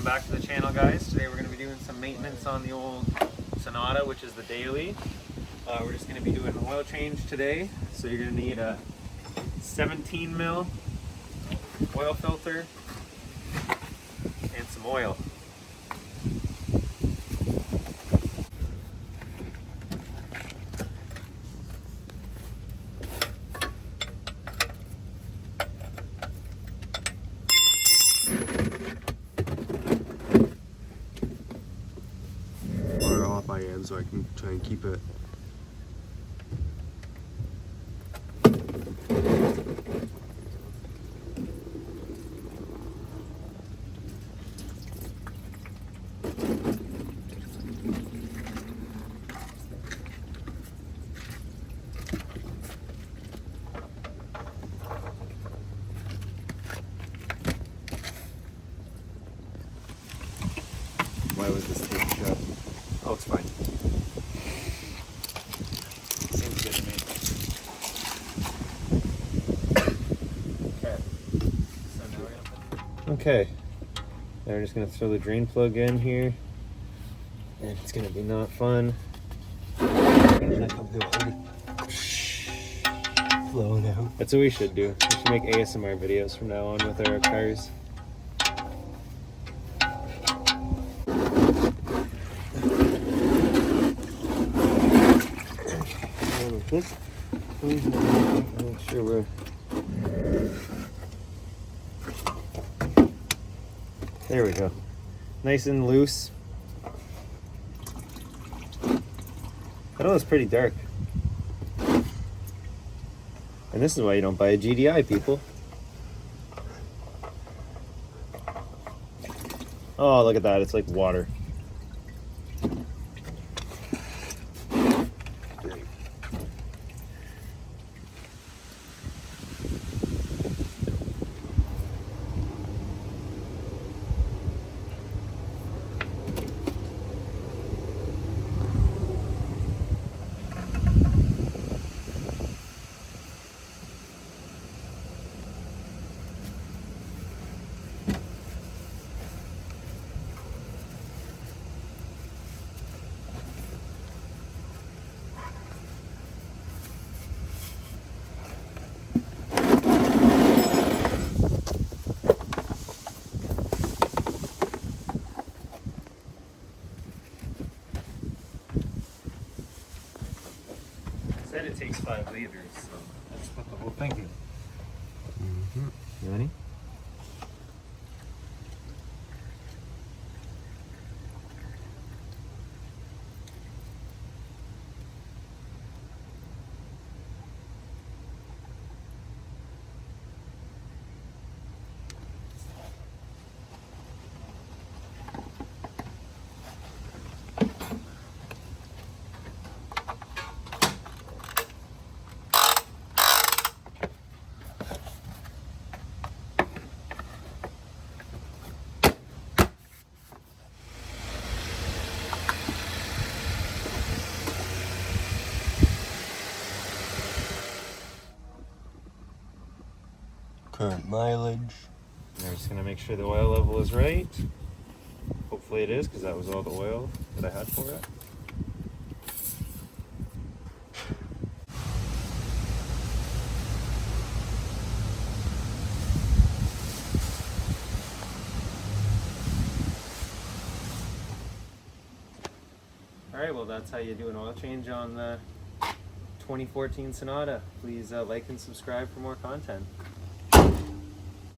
Welcome back to the channel, guys. Today we're going to be doing some maintenance on the old Sonata, which is the daily. We're just going to be doing an oil change today. So you're going to need a 17 mil oil filter and some oil. Off my end so I can try and keep it. Why was this tape shut? Oh, it's fine. Seems good to me. Okay. So now we're gonna put... Okay. Now we're just gonna throw the drain plug in here. And it's gonna be not fun. Flowing out. That's what we should do. We should make ASMR videos from now on with our cars. Make sure we're... There we go. Nice and loose. I know it's pretty dark. And this is why you don't buy a GDI, people. Oh, look at that. It's like water. Said it takes 5 liters, so that's what the whole thing is. You ready? Current mileage. We're just gonna make sure the oil level is right. Hopefully it is, because that was all the oil that I had for it. Alright, well that's how you do an oil change on the 2014 Sonata. Please like and subscribe for more content.